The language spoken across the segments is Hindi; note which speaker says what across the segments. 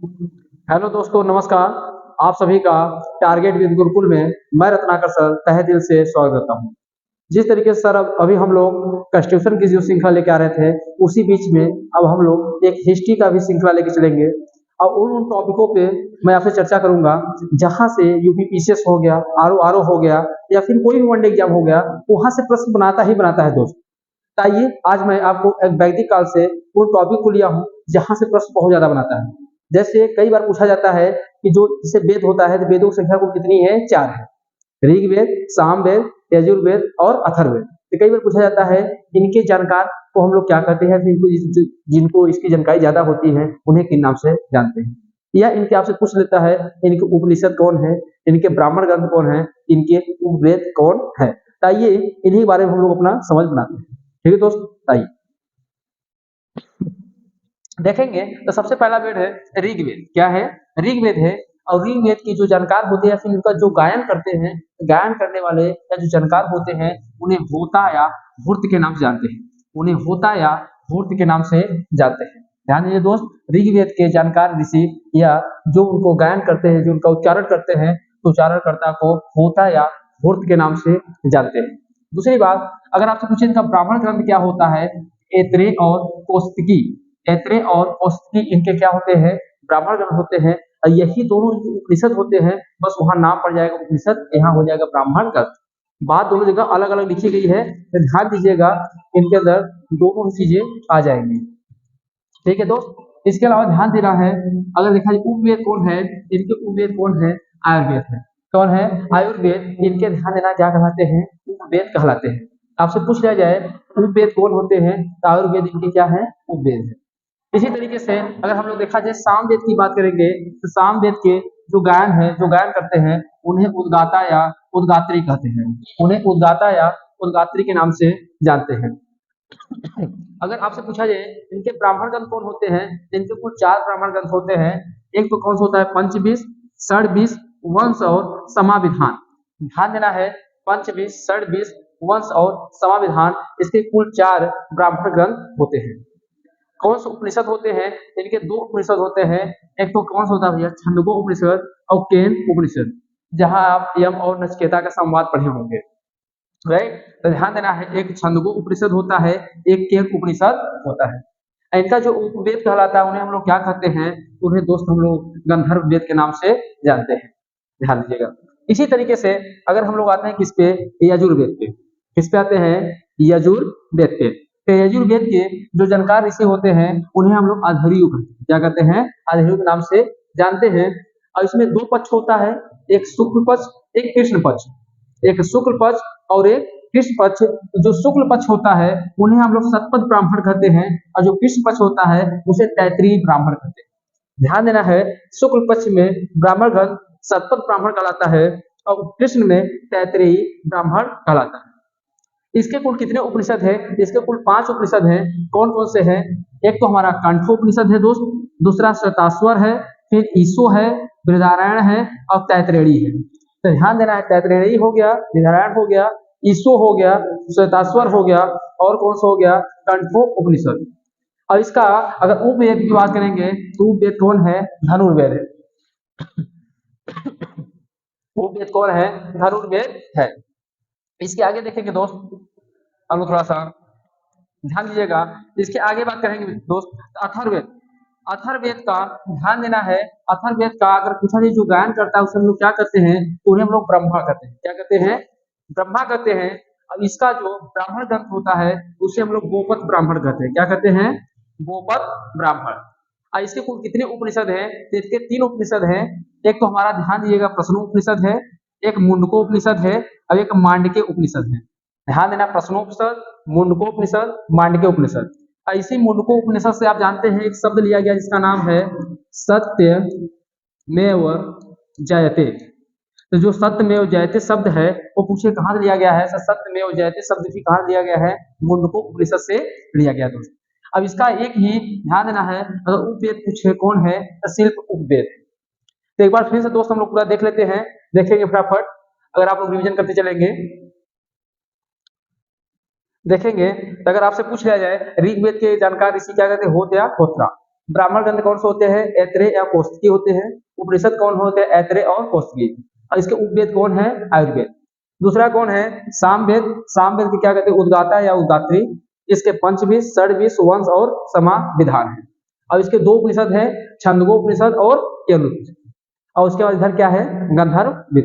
Speaker 1: हेलो दोस्तों, नमस्कार। आप सभी का टारगेट विद गुरुकुल में मैं रत्नाकर सर तहे दिल से स्वागत करता हूँ। जिस तरीके से सर अब अभी हम लोग कॉन्स्टिट्यूशन की जो श्रृंखला लेके आ रहे थे, उसी बीच में अब हम लोग एक हिस्ट्री का भी श्रृंखला लेके चलेंगे और उन टॉपिकों पे मैं आपसे चर्चा करूंगा जहां से यूपी पीसीएस हो गया, आरओ हो गया या फिर कोई भी वनडे एग्जाम हो गया, वहां से प्रश्न बनाता ही बनाता है दोस्त। आइए आज मैं आपको एक वैदिक काल से उन टॉपिक को लिया हूँ जहां से प्रश्न बहुत ज्यादा बनाता है। जैसे कई बार पूछा जाता है कि जो जैसे वेद होता है तो वेदों की संख्या कुल कितनी है? 4 है। ऋग्वेद, सामवेद, यजुर्वेद और अथर्ववेद। तो कई बार पूछा जाता है इनके जानकार को हम लोग क्या कहते हैं, फिर जिनको इसकी जानकारी ज्यादा होती है उन्हें किन नाम से जानते हैं। या इनके आपसे पूछ लेता है इनके उपनिषद कौन है, इनके ब्राह्मण ग्रंथ कौन है, इनके उपवेद कौन है। तो आइए इन्हीं बारे में हम लोग अपना समझ बनाते हैं। ठीक है दोस्त, आइए देखेंगे। तो सबसे पहला वेद है ऋग्वेद। क्या है? ऋग्वेद है। और ऋग्वेद की जो जानकार होते हैं फिर उनका जो गायन करते हैं, गायन करने वाले या जो जानकार होते हैं उन्हें होता या भूर्त के नाम से जानते हैं। उन्हें होता या भूर्त के नाम से जानते हैं। ध्यान दीजिए दोस्त, ऋग्वेद के जानकार ऋषि या जो उनको गायन करते हैं, जो उनका उच्चारण करते हैं, तो उच्चारणकर्ता को होता या भूर्त के नाम से जानते हैं। दूसरी बात, अगर आपसे पूछे इनका ब्राह्मण ग्रंथ क्या होता है, ऐत्रेय और कौशिकी। ऐत्रेय और कौशिकी इनके क्या होते हैं? ब्राह्मण ग्रंथ होते हैं। और यही दोनों उपनिषद होते हैं, बस वहां नाम पड़ जाएगा उपनिषद, यहाँ हो जाएगा ब्राह्मण ग्रंथ। बात दोनों जगह अलग अलग लिखी गई है, तो ध्यान दीजिएगा इनके अंदर दोनों चीजें आ जाएंगी। ठीक है दोस्त, इसके अलावा ध्यान देना है, अगर देखा जाए उपवेद कौन है, इनके उपवेद कौन है? आयुर्वेद है। कौन है? आयुर्वेद। इनके ध्यान देना क्या कहलाते हैं? उपवेद कहलाते हैं। आपसे पूछ लिया जाए उपवेद कौन होते हैं, तो आयुर्वेद इनके क्या है? उपवेद है। इसी तरीके से अगर हम लोग देखा जाए सामवेद की बात करेंगे, तो सामवेद के जो गायन है, जो गायन करते हैं, उन्हें उद्गाता या उद्गात्री कहते हैं। उन्हें उद्गाता या उद्गात्री के नाम से जानते हैं। अगर आपसे पूछा जाए इनके ब्राह्मण ग्रंथ कौन होते हैं, इनके कुल 4 ब्राह्मण ग्रंथ होते हैं। एक तो कौन सा होता है? पंचविश, षडविश, वंश और समाविधान। ध्यान देना है, पंचविश, षडविश, वंश और समाविधान, इसके कुल 4 ब्राह्मण ग्रंथ होते हैं। कौन से उपनिषद होते हैं? इनके 2 उपनिषद होते हैं। एक तो कौन सा होता है भैया? छंदोग्य उपनिषद और केन उपनिषद, जहां आप यम और नचिकेता का संवाद पढ़े होंगे। राइट, तो ध्यान देना है, एक छंदोग्य उपनिषद होता है, एक केन उपनिषद होता है। इनका जो उपवेद कहलाता है उन्हें हम लोग क्या कहते हैं? उन्हें दोस्त हम लोग गंधर्व वेद के नाम से जानते हैं। ध्यान दीजिएगा। इसी तरीके से अगर हम लोग आते हैं किस पे? यजुर्वेद पे। किस पे आते हैं? यजुर्वेद पे। तो यजुर्वेद के जो जानकार ऋषि होते हैं उन्हें हम लोग अधर्यु कहते हैं। क्या कहते हैं? अधर्यु के नाम से जानते हैं। और इसमें 2 पक्ष होता है, एक शुक्ल पक्ष, एक कृष्ण पक्ष। एक शुक्ल पक्ष और एक कृष्ण पक्ष। जो शुक्ल पक्ष होता है उन्हें हम लोग सतपथ ब्राह्मण कहते हैं, और जो कृष्ण पक्ष होता है उसे तैत्रीय ब्राह्मण कहते हैं। ध्यान देना है, शुक्ल पक्ष में ब्राह्मण ग्रंथ सतपथ ब्राह्मण कहलाता है और कृष्ण में तैत्रीय ब्राह्मण कहलाता है। इसके कुल कितने उपनिषद है? इसके कुल 5 उपनिषद हैं। कौन कौन से हैं? एक तो हमारा कंठोपनिषद है दोस्त, दूसरा श्वेताश्वर है, फिर ईशो है, बृहदारण्यक है और तैत्तिरीय है। तो ध्यान देना है, तैत्तिरीय हो गया, बृहदारण्यक हो गया, ईशो हो गया, श्वेताश्वर हो गया, और कौन सा हो गया? कंठोपनिषद। और इसका अगर उपवेद की बात करेंगे तो उपवेद कौन है? धनुर्वेद है। उपवेद कौन है? धनुर्वेद है। इसके आगे देखेंगे दोस्त, हम लोग थोड़ा सा ध्यान दीजिएगा। इसके आगे बात करेंगे दोस्त, अथर्ववेद। अथर्ववेद का ध्यान देना है, अथर्ववेद का अगर पूछा जाए जो गायन करता है उसे हम लोग क्या करते हैं? तो उन्हें हम लोग ब्रह्मा कहते हैं। क्या कहते हैं? ब्रह्मा कहते हैं। अब इसका जो ब्राह्मण ग्रंथ होता है उसे हम लोग गोपत ब्राह्मण कहते हैं। क्या कहते हैं? गोपत ब्राह्मण। और इसके कुल कितने उपनिषद हैं? तो इसके 3 उपनिषद हैं। एक तो हमारा ध्यान दीजिएगा प्रश्नोपनिषद है, एक मुंडकोपनिषद है और एक मांडके उपनिषद है। ध्यान देना, प्रश्नोपनिषद, मुंडकोपनिषद, मांडके उपनिषद। इसी मुंडको उपनिषद से आप जानते हैं एक शब्द लिया गया जिसका नाम है सत्यमेव जयते। तो जो सत्यमेव जयते शब्द है वो पूछे कहाँ से लिया गया है? सत्यमेव जयते शब्द भी कहाँ लिया गया है? मुंडको उपनिषद से लिया गया दोस्त। अब इसका एक ही ध्यान देना है, अगर उपवेद पूछे कौन है तो सिर्फ उपवेद। तो एक बार फिर से दोस्त हम लोग पूरा देख लेते हैं, देखेंगे फटाफट। अगर आप लोग रिवीजन करते चलेंगे देखेंगे, तो अगर आपसे पूछ लिया जाए ऋग्वेद के जानकार ऋषि क्या कहते हैं? होत्या, होत्रा। ब्राह्मण ग्रंथ कौन से होते हैं? ऐत्रेय या कौशिकी होते हैं। उपनिषद कौन होते हैं? ऐत्रेय और कौशिकी। और इसके उपवेद कौन है? आयुर्वेद। दूसरा कौन है? सामवेद। सामवेद के क्या कहते हैं? उद्गाता या उद्गात्री। इसके पंचविद, षड्विद, वंश और समाविधान है। अब इसके दो उपनिषद है, छंदोपनिषद और केनोपनिषद। और उसके बाद इधर क्या है? गंधर्व।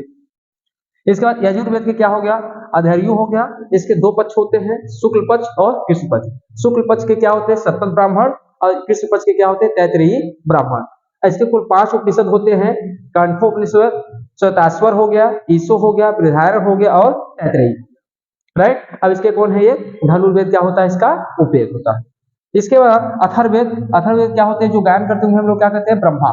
Speaker 1: इसके बाद यजुर्वेद के क्या हो गया? अधर्यु हो गया। इसके दो पक्ष होते हैं, शुक्ल पक्ष और कृष्ण पक्ष। शुक्ल पक्ष के क्या होते हैं? सतपथ ब्राह्मण। और कृष्ण पक्ष के क्या होते हैं? तैत्तिरीय ब्राह्मण। इसके कुल 5 उपनिषद होते हैं। कंठोपनिषद, श्वेताश्वर हो गया, ईशो हो गया, बृहदारण्यक हो गया और तैत्तिरीय। राइट। अब इसके कौन है? ये धनुर्वेद क्या होता है? इसका उपवेद होता है। इसके बाद अथर्ववेद। अथर्ववेद क्या होते हैं? जो गायन करते हैं हम लोग क्या कहते हैं? ब्रह्मा।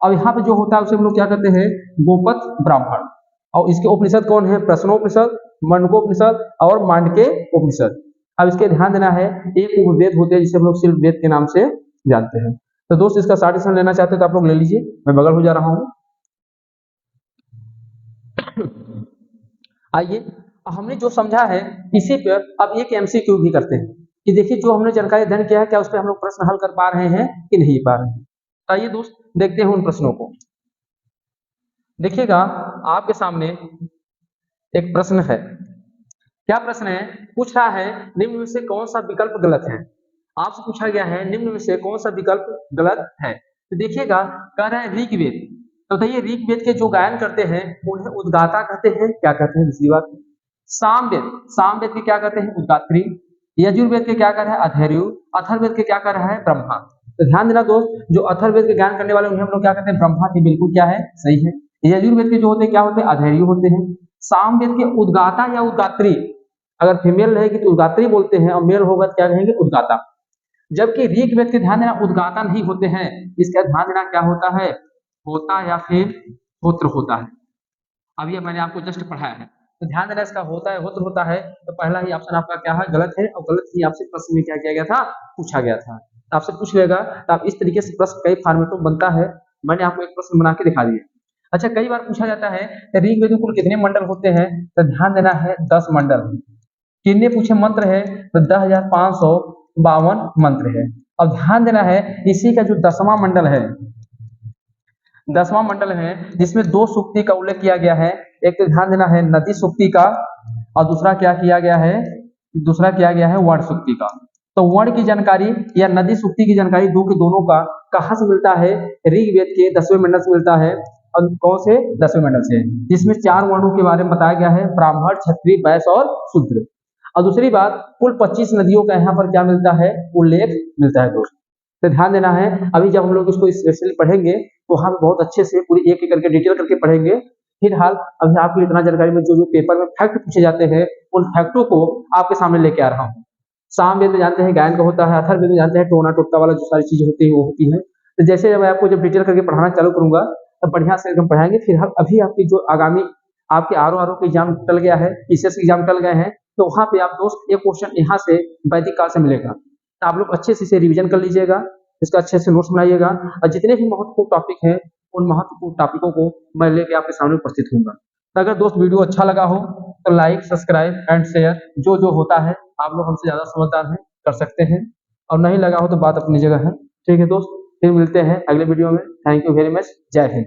Speaker 1: अब यहाँ पे जो होता है उसे हम लोग क्या कहते हैं? गोपथ ब्राह्मण। और इसके उपनिषद कौन है? प्रश्नोपनिषद, मंडकोपनिषद और मांडके उपनिषद। अब इसके ध्यान देना है, एक उपवेद होते हैं जिसे हम लोग सिर्फ वेद के नाम से जानते हैं। तो दोस्त इसका सॉल्यूशन लेना चाहते हैं तो आप लोग ले लीजिए, मैं बगल हो जा रहा हूँ। आइए, हमने जो समझा है इसी पर अब एक एमसीक्यू भी करते हैं कि देखिए जो हमने जानकारी अध्ययन किया है क्या उस पर हम लोग प्रश्न हल कर पा रहे हैं कि नहीं पा रहे हैं। आइए दोस्त देखते हैं उन प्रश्नों को। देखिएगा आपके सामने एक प्रश्न है। क्या प्रश्न है? पूछ रहा है निम्न में से कौन सा विकल्प गलत है। आपसे पूछा गया है निम्न में से कौन सा विकल्प गलत है। तो देखिएगा कह रहा है ऋग्वेद। तो बताइए ऋग्वेद के जो गायन करते हैं उन्हें उद्गाता कहते हैं। क्या कहते हैं? दूसरी बात, सामवेद। सामवेद के क्या कहते हैं? उद्गात्री। यजुर्वेद के क्या कर रहा है? अधर्यु। अथर्ववेद के क्या कर रहा है? ब्रह्मा। तो ध्यान देना दोस्त, जो अथर्ववेद के ज्ञान करने वाले उन्हें हम लोग क्या कहते हैं? ब्रह्मा। की बिल्कुल क्या है? सही है। यजुर्वेद के जो होते हैं क्या होते हैं? अधर्यु होते हैं। सामवेद के उद्गाता या उद्गात्री, अगर फीमेल रहेगी तो उद्गात्री बोलते हैं और मेल होगा तो क्या कहेंगे? उद्गाता। जबकि ऋग्वेद के ध्यान देना उद्गाता नहीं होते हैं, इसका ध्यान देना क्या होता है? होता या फिर होत्र होता है। अभी मैंने आपको जस्ट पढ़ाया है, तो ध्यान देना इसका होता है होत्र होता है। तो पहला ही ऑप्शन आपका क्या है? गलत है। और गलत ही आपसे प्रश्न में क्या किया गया था? पूछा गया था। तो आपसे पूछ लेगा तो आप इस तरीके से प्रश्न कई फॉर्मेटों में बनता है। मैंने आपको एक प्रश्न बना के दिखा दिया। अच्छा, कई बार पूछा जाता है ऋग्वेद में कुल कितने मंडल होते हैं? तो ध्यान देना है 10 मंडल। कितने पूछे मंत्र है? तो 10,552 मंत्र है। अब ध्यान देना है इसी का जो 10वां मंडल है, 10वां मंडल है जिसमें 2 सूक्ति का उल्लेख किया गया है। एक तो ध्यान देना है नदी सूक्ति का और दूसरा क्या किया गया है? दूसरा किया गया है वर्ण सूक्ति का। तो वर्ण की जानकारी या नदी सूक्ति की जानकारी के दोनों का कहाँ से मिलता है? ऋग्वेद के 10वें मंडल से मिलता है। और कौन से? 10वें मंडल से, जिसमें 4 वर्णों के बारे में बताया गया है, ब्राह्मण, क्षत्रिय, वैश्य और शूद्र। और दूसरी बात, कुल 25 नदियों का यहाँ पर क्या मिलता है? उल्लेख मिलता है दोस्त। तो ध्यान देना है, अभी जब हम लोग इसको स्पेशली पढ़ेंगे तो वहाँ बहुत अच्छे से पूरी एक एक करके डिटेल करके पढ़ेंगे। फिलहाल अभी आपके लिए इतना जानकारी में जो पेपर में फैक्ट पूछे जाते हैं उन फैक्टों को आपके सामने लेके आ रहा हूँ। सामवेद में जानते हैं गायन का होता है, अथर्ववेद में जानते हैं टोना टोटका वाला जो सारी चीजें होती है वो होती है। तो जैसे मैं आपको जब डिटेल करके पढ़ाना चालू करूंगा तब बढ़िया से एकदम पढ़ाएंगे। फिर हम अभी आपकी जो आगामी आपके आर के एग्जाम टल गया है, पीसीएस के एग्जाम टल गए हैं, तो वहाँ पे आप दोस्त एक क्वेश्चन यहाँ से वैदिक काल से मिलेगा। तो आप लोग अच्छे से इसे रिविजन कर लीजिएगा, इसका अच्छे से नोट्स बनाइएगा और जितने भी महत्वपूर्ण टॉपिक हैं उन महत्वपूर्ण टॉपिकों को मैं लेके आपके सामने उपस्थित होऊंगा। तो अगर दोस्त वीडियो अच्छा लगा हो तो लाइक, सब्सक्राइब एंड शेयर जो जो होता है आप लोग हमसे ज्यादा समझदार हैं, कर सकते हैं। और नहीं लगा हो तो बात अपनी जगह है। ठीक है दोस्त, फिर मिलते हैं अगले वीडियो में। Thank you very much. जय हिंद।